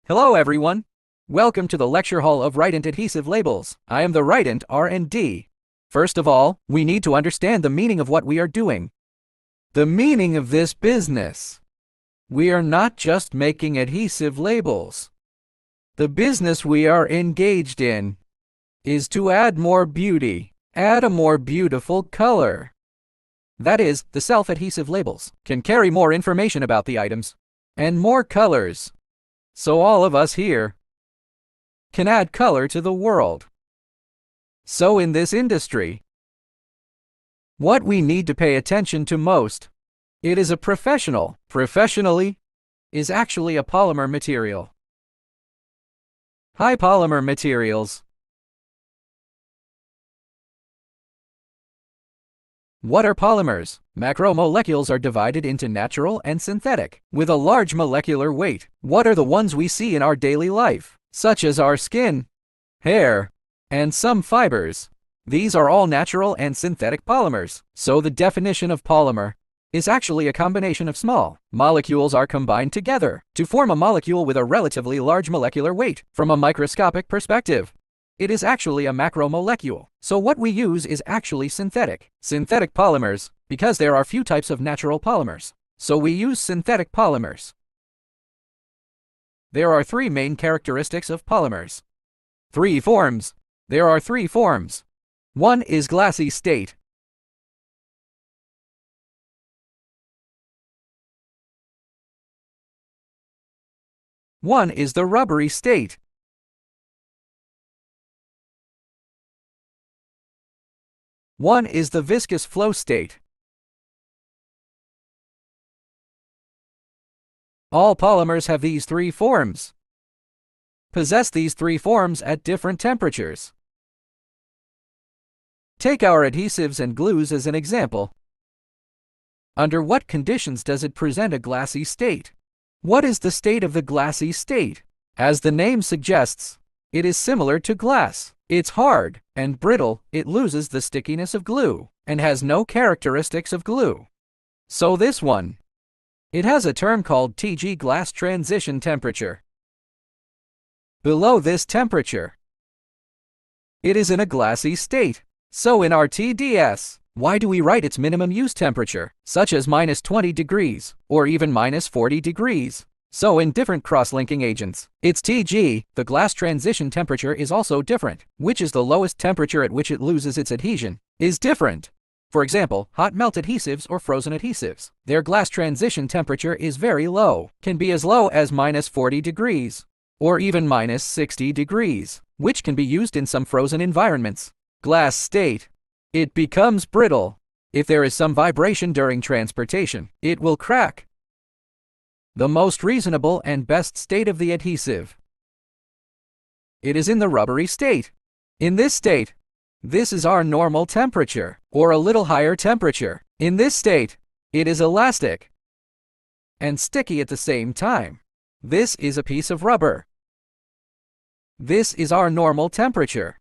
Hello everyone. Welcome to the lecture hall of RIGHTINT Adhesive Labels. I am the RIGHTINT R&D. First of all, we need to understand the meaning of what we are doing. The meaning of this business. We are not just making adhesive labels. The business we are engaged in is to add more beauty, add a more beautiful color. That is, the self-adhesive labels can carry more information about the items and more colors. So all of us here can add color to the world. So in this industry, what we need to pay attention to most, it is a professional. Professionally is actually a polymer material. High polymer materials. What are polymers? Macromolecules are divided into natural and synthetic, with a large molecular weight. What are the ones we see in our daily life, such as our skin, hair, and some fibers? These are all natural and synthetic polymers. So the definition of polymer is actually a combination of small molecules are combined together to form a molecule with a relatively large molecular weight. From a microscopic perspective, it is actually a macromolecule. So what we use is actually synthetic polymers, because there are few types of natural polymers. So we use synthetic polymers. There are three main characteristics of polymers. Three forms. There are three forms. One is glassy state. One is the rubbery state. One is the viscous flow state. All polymers have these three forms. Possess these three forms at different temperatures. Take our adhesives and glues as an example. Under what conditions does it present a glassy state? What is the state of the glassy state? As the name suggests, it is similar to glass. It's hard and brittle, it loses the stickiness of glue, and has no characteristics of glue. So this one, it has a term called TG glass transition temperature. Below this temperature, it is in a glassy state. So in our TDS, why do we write its minimum use temperature, such as -20 degrees, or even -40 degrees? So in different cross-linking agents, its TG, the glass transition temperature, is also different, which is the lowest temperature at which it loses its adhesion, is different. For example, hot melt adhesives or frozen adhesives, their glass transition temperature is very low, can be as low as -40 degrees, or even -60 degrees, which can be used in some frozen environments. Glass state. It becomes brittle. If there is some vibration during transportation, it will crack. The most reasonable and best state of the adhesive. It is in the rubbery state. In this state, this is our normal temperature, or a little higher temperature. In this state, it is elastic and sticky at the same time. This is a piece of rubber. This is our normal temperature.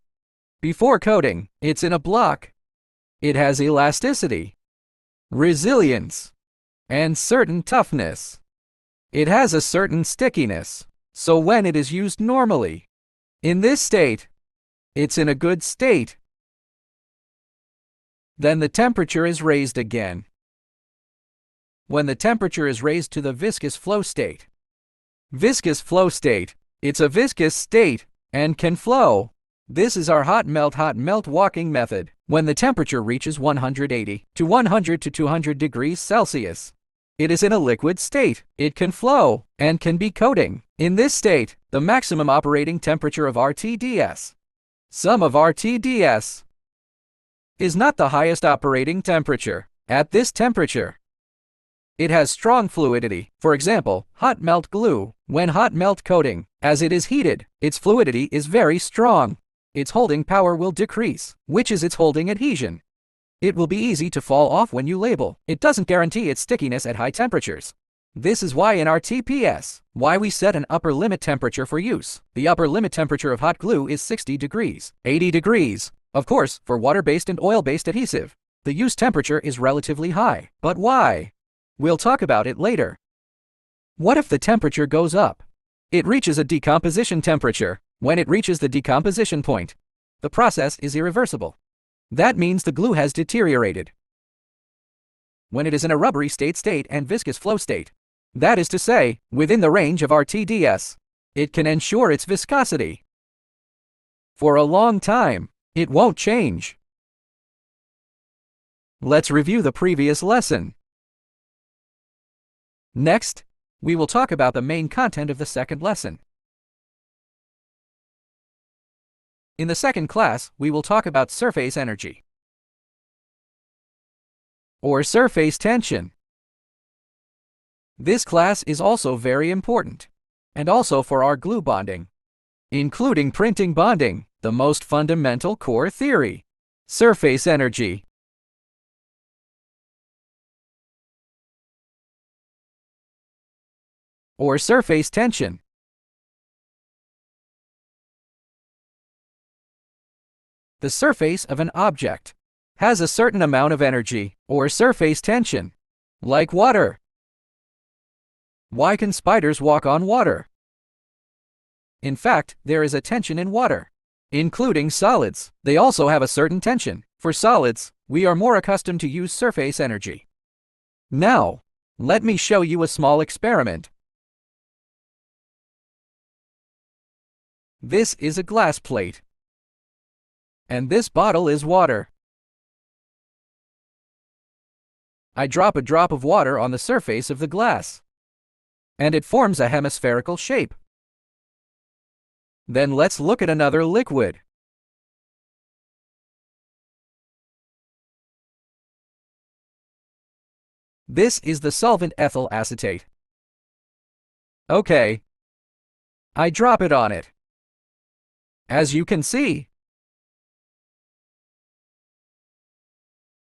Before coating, it's in a block. It has elasticity, resilience, and certain toughness. It has a certain stickiness, so when it is used normally, in this state, it's in a good state. Then the temperature is raised again. When the temperature is raised to the viscous flow state. Viscous flow state, it's a viscous state and can flow. This is our hot melt walking method. When the temperature reaches 180 to 100 to 200 degrees Celsius, it is in a liquid state. It can flow and can be coating. In this state, the maximum operating temperature of our TDS. Some of our TDS is not the highest operating temperature. At this temperature, it has strong fluidity. For example, hot melt glue. When hot melt coating, as it is heated, its fluidity is very strong. Its holding power will decrease, which is its holding adhesion. It will be easy to fall off when you label. It doesn't guarantee its stickiness at high temperatures. This is why in our TPS, why we set an upper limit temperature for use. The upper limit temperature of hot glue is 60 degrees, 80 degrees. Of course, for water-based and oil-based adhesive, the use temperature is relatively high. But why? We'll talk about it later. What if the temperature goes up? It reaches a decomposition temperature. When it reaches the decomposition point, the process is irreversible. That means the glue has deteriorated. When it is in a rubbery state and viscous flow state, that is to say, within the range of RTDS, it can ensure its viscosity. For a long time, it won't change. Let's review the previous lesson. Next, we will talk about the main content of the second lesson. In the second class, we will talk about surface energy, or surface tension. This class is also very important, and also for our glue bonding, including printing bonding, the most fundamental core theory, surface energy. Or surface tension. The surface of an object has a certain amount of energy, or surface tension, like water. Why can spiders walk on water? In fact, there is a tension in water, including solids. They also have a certain tension. For solids, we are more accustomed to use surface energy. Now, let me show you a small experiment. This is a glass plate, and this bottle is water. I drop a drop of water on the surface of the glass, and it forms a hemispherical shape. Then let's look at another liquid. This is the solvent ethyl acetate. Okay, I drop it on it. As you can see,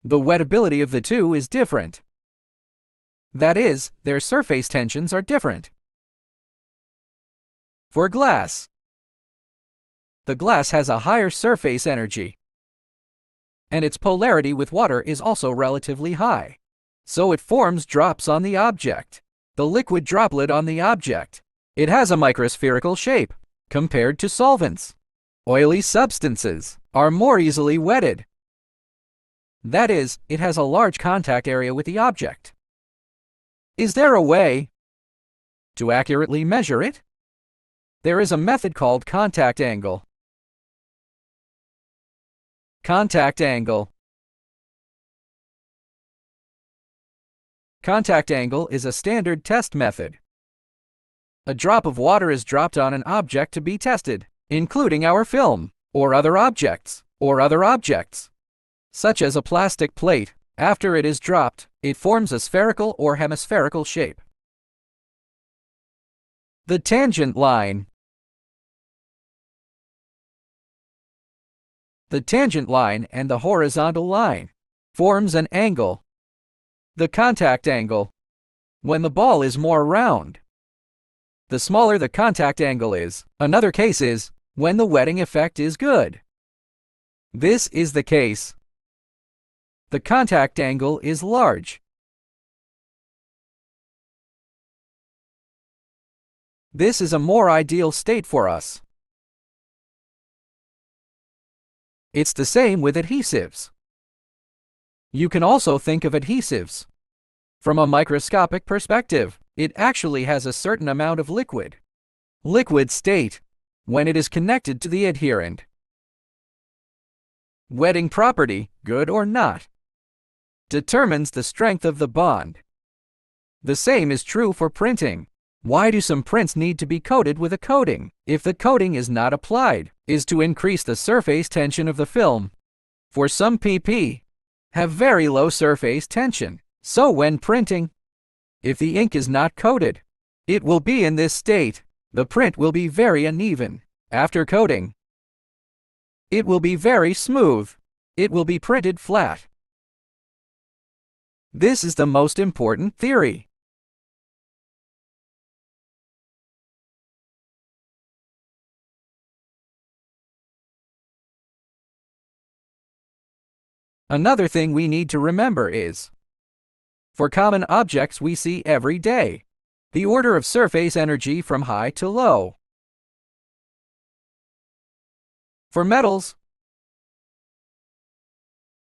the wettability of the two is different. That is, their surface tensions are different. For glass, the glass has a higher surface energy, and its polarity with water is also relatively high, so it forms drops on the object, the liquid droplet on the object. It has a microspherical shape. Compared to solvents, oily substances are more easily wetted. That is, it has a large contact area with the object. Is there a way to accurately measure it? There is a method called contact angle. Contact angle. Contact angle is a standard test method. A drop of water is dropped on an object to be tested, including our film, or other objects, such as a plastic plate. After it is dropped, it forms a spherical or hemispherical shape. The tangent line. The tangent line and the horizontal line forms an angle. The contact angle. When the ball is more round, the smaller the contact angle is. Another case is when the wetting effect is good. This is the case. The contact angle is large. This is a more ideal state for us. It's the same with adhesives. You can also think of adhesives from a microscopic perspective. It actually has a certain amount of liquid state when it is connected to the adherent. Wetting property, good or not, determines the strength of the bond. The same is true for printing. Why do some prints need to be coated with a coating? If the coating is not applied, is to increase the surface tension of the film. For some PP have very low surface tension. So when printing, if the ink is not coated, it will be in this state. The print will be very uneven. After coating, it will be very smooth. It will be printed flat. This is the most important theory. Another thing we need to remember is, for common objects we see every day, The order of surface energy from high to low. For metals,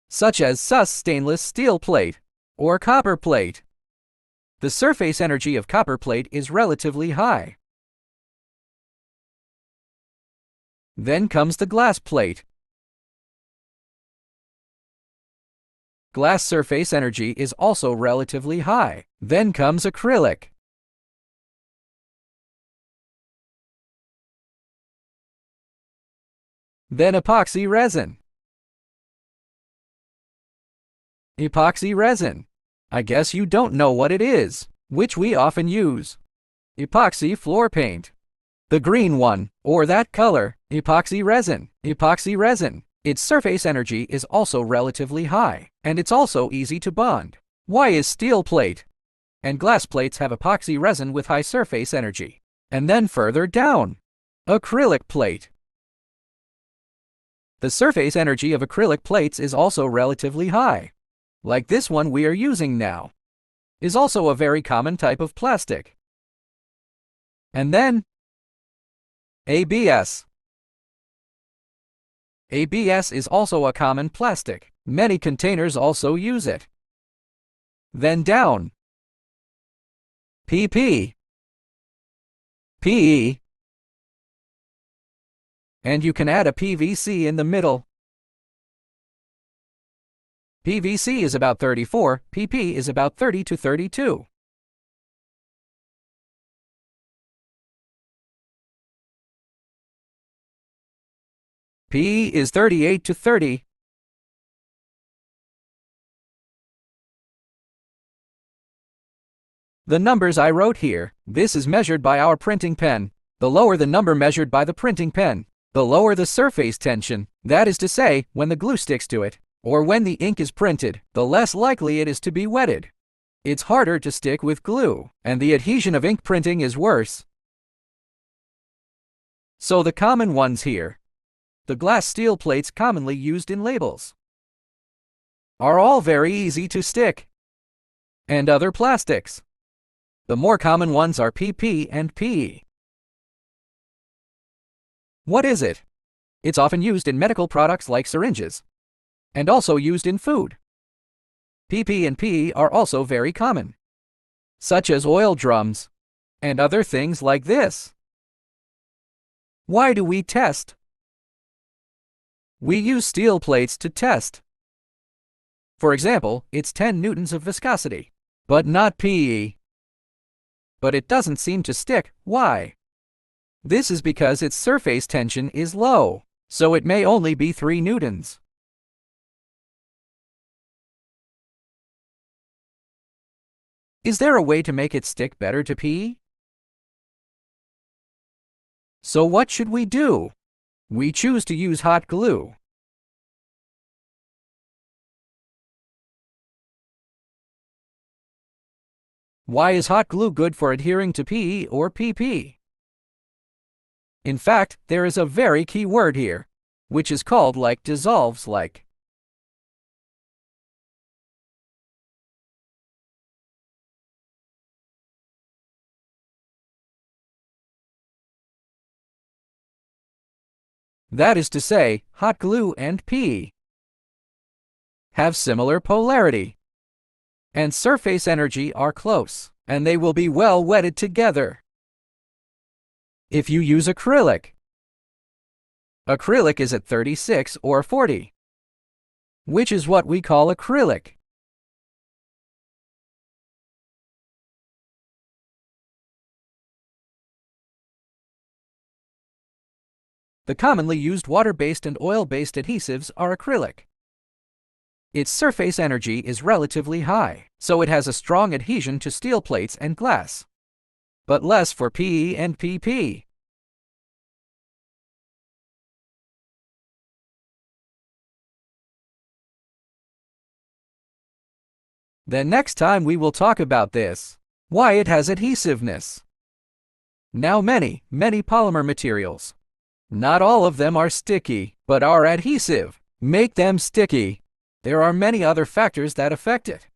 such as stainless steel plate or copper plate, the surface energy of copper plate is relatively high. Then comes the glass plate. Glass surface energy is also relatively high. Then comes acrylic. Then epoxy resin. Epoxy resin. I guess you don't know what it is, which we often use. Epoxy floor paint. The green one, or that color, epoxy resin. Epoxy resin. Its surface energy is also relatively high, and it's also easy to bond. Why is steel plate and glass plates have epoxy resin with high surface energy? And then further down, acrylic plate. The surface energy of acrylic plates is also relatively high. Like this one we are using now, is also a very common type of plastic. And then ABS. ABS is also a common plastic. Many containers also use it. Then down, PP, PE, and you can add a PVC in the middle. PVC is about 34, PP is about 30 to 32. PE is 38 to 30. The numbers I wrote here, this is measured by our printing pen. The lower the number measured by the printing pen, the lower the surface tension. That is to say, when the glue sticks to it, or when the ink is printed, the less likely it is to be wetted. It's harder to stick with glue, and the adhesion of ink printing is worse. So the common ones here, the glass steel plates commonly used in labels, are all very easy to stick. And other plastics. The more common ones are PP and PE. What is it? It's often used in medical products like syringes, and also used in food. PP and PE are also very common, such as oil drums, and other things like this. Why do we test? We use steel plates to test. For example, it's 10 newtons of viscosity, but not PE. But it doesn't seem to stick. Why? This is because its surface tension is low, so it may only be 3 newtons. Is there a way to make it stick better to PE? So what should we do? We choose to use hot glue. Why is hot glue good for adhering to PE or PP? In fact, there is a very key word here, which is called like dissolves like. That is to say, hot glue and PE have similar polarity, and surface energy are close, and they will be well wedded together. If you use acrylic, acrylic is at 36 or 40, which is what we call acrylic. The commonly used water-based and oil-based adhesives are acrylic. Its surface energy is relatively high, so it has a strong adhesion to steel plates and glass, but less for PE and PP. Then next time we will talk about this, why it has adhesiveness. Now many polymer materials, not all of them are sticky, but are adhesive, make them sticky. There are many other factors that affect it.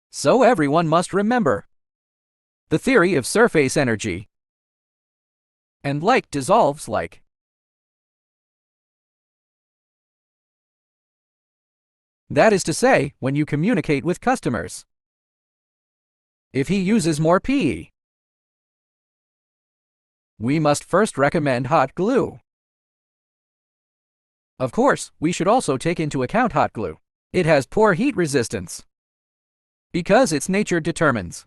So everyone must remember, The theory of surface energy. And like dissolves like. That is to say, when you communicate with customers. If he uses more PE, we must first recommend hot glue. Of course, we should also take into account hot glue. It has poor heat resistance because its nature determines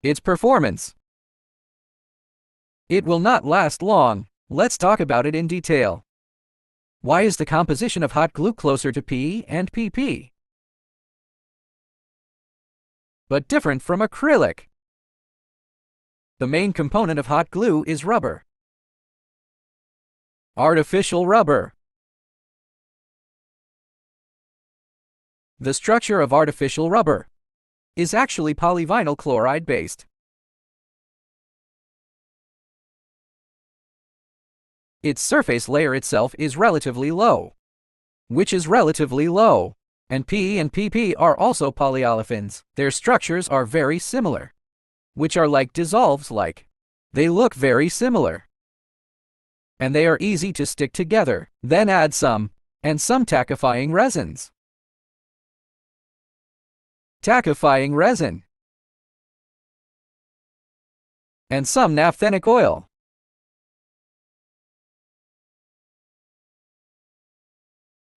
its performance. It will not last long. Let's talk about it in detail. Why is the composition of hot glue closer to PE and PP, but different from acrylic? The main component of hot glue is rubber. Artificial rubber. The structure of artificial rubber is actually polyvinyl chloride based. Its surface layer itself is relatively low, which is relatively low, and PE and PP are also polyolefins. Their structures are very similar, which are like dissolves like. They look very similar, and they are easy to stick together. Then add some tackifying resins. Tackifying resin and some naphthenic oil.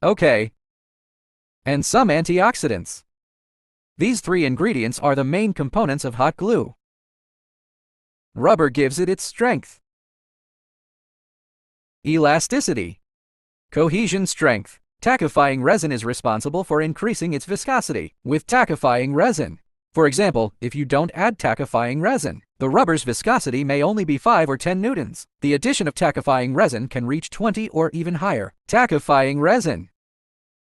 Okay. And some antioxidants. These three ingredients are the main components of hot glue. Rubber gives it its strength, elasticity, cohesion strength. Tackifying resin is responsible for increasing its viscosity. With tackifying resin, for example, if you don't add tackifying resin, the rubber's viscosity may only be 5 or 10 newtons. The addition of tackifying resin can reach 20 or even higher. Tackifying resin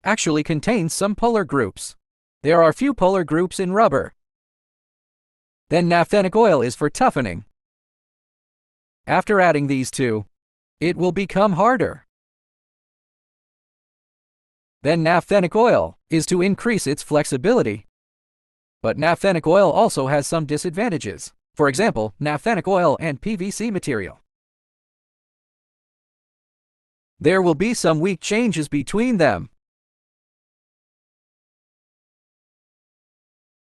actually contains some polar groups. There are few polar groups in rubber. Then naphthenic oil is for toughening. After adding these two, it will become harder. Then naphthenic oil is to increase its flexibility. But naphthenic oil also has some disadvantages. For example, naphthenic oil and PVC material. There will be some weak changes between them.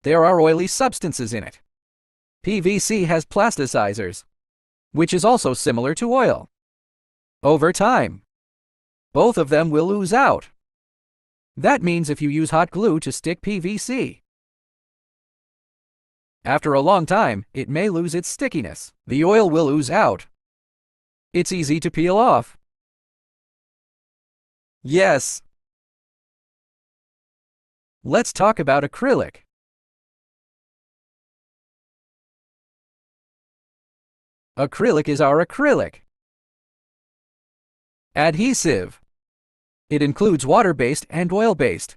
There are oily substances in it. PVC has plasticizers, which is also similar to oil. Over time, both of them will ooze out. That means if you use hot glue to stick PVC, after a long time, it may lose its stickiness. The oil will ooze out. It's easy to peel off. Yes. Let's talk about acrylic. Acrylic is our acrylic adhesive. It includes water-based and oil-based.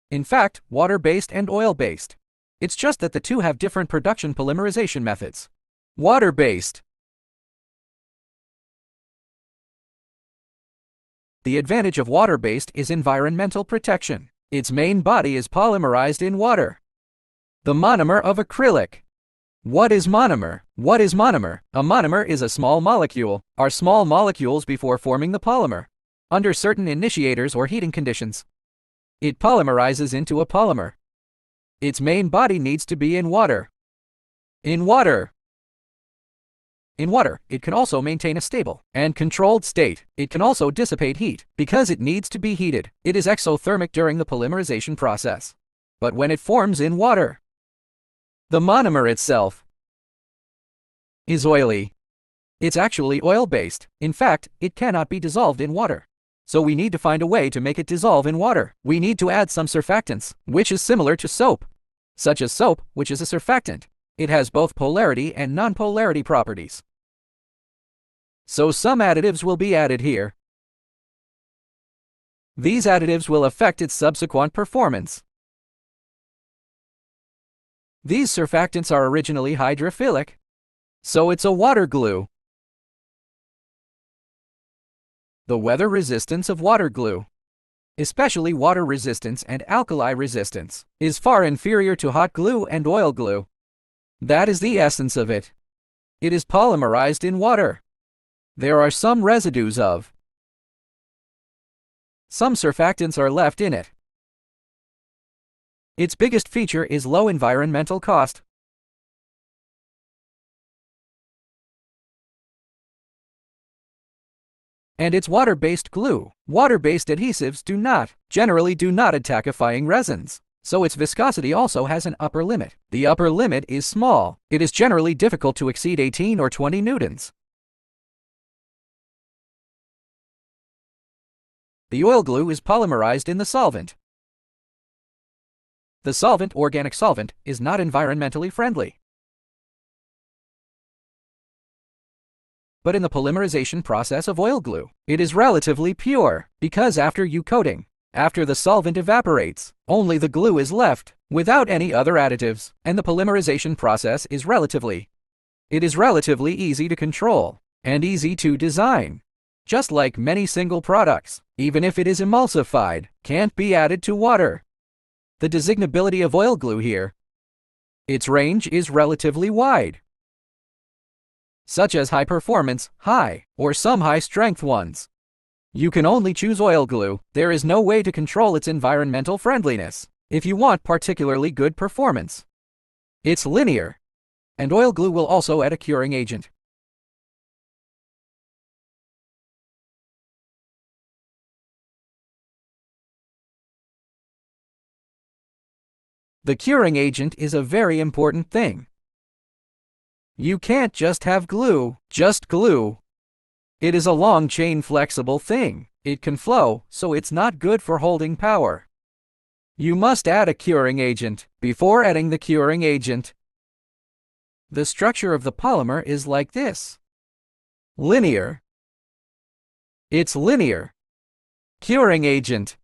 In fact, water-based and oil-based. It's just that the two have different production polymerization methods. Water-based. The advantage of water-based is environmental protection. Its main body is polymerized in water. The monomer of acrylic. What is monomer? What is monomer? A monomer is a small molecule. Are small molecules before forming the polymer. Under certain initiators or heating conditions, it polymerizes into a polymer. Its main body needs to be in water. In water, it can also maintain a stable and controlled state. It can also dissipate heat because it needs to be heated. It is exothermic during the polymerization process. But when it forms in water, the monomer itself is oily. It's actually oil-based. In fact, it cannot be dissolved in water. So we need to find a way to make it dissolve in water. We need to add some surfactants, which is similar to soap, such as soap, which is a surfactant. It has both polarity and non-polarity properties. So some additives will be added here. These additives will affect its subsequent performance. These surfactants are originally hydrophilic, so it's a water glue. The weather resistance of water glue, especially water resistance and alkali resistance, is far inferior to hot glue and oil glue. That is the essence of it. It is polymerized in water. There are some residues of some surfactants are left in it. Its biggest feature is low environmental cost. And it's water-based glue. Water-based adhesives generally do not attackifying resins, so its viscosity also has an upper limit. The upper limit is small. It is generally difficult to exceed 18 or 20 newtons. The oil glue is polymerized in the solvent. The solvent, organic solvent, is not environmentally friendly. But in the polymerization process of oil glue, it is relatively pure, because after coating, after the solvent evaporates, only the glue is left, without any other additives, and the polymerization process is relatively easy to control, and easy to design. Just like many single products, even if it is emulsified, can't be added to water. The designability of oil glue here. Its range is relatively wide, such as high performance, high, or some high strength ones. You can only choose oil glue. There is no way to control its environmental friendliness. If you want particularly good performance, it's linear. And oil glue will also add a curing agent. The curing agent is a very important thing. You can't just have glue, just glue. It is a long chain flexible thing. It can flow, so it's not good for holding power. You must add a curing agent. Before adding the curing agent, the structure of the polymer is like this. Linear. It's linear. Curing agent.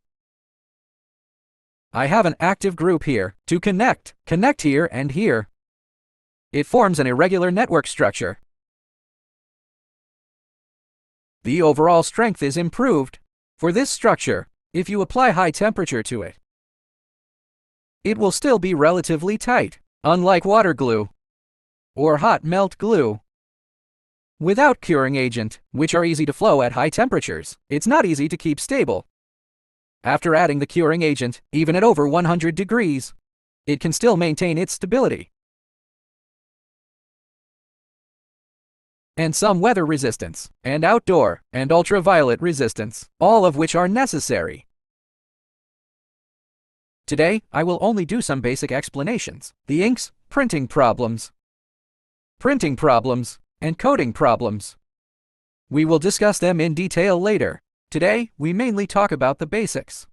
I have an active group here to connect here and here. It forms an irregular network structure. The overall strength is improved. For this structure, if you apply high temperature to it, it will still be relatively tight, unlike water glue or hot melt glue. Without curing agent, which are easy to flow at high temperatures, it's not easy to keep stable. After adding the curing agent, even at over 100 degrees, it can still maintain its stability and some weather resistance, and outdoor and ultraviolet resistance, all of which are necessary. Today, I will only do some basic explanations. The inks, printing problems, and coding problems. We will discuss them in detail later. Today, we mainly talk about the basics.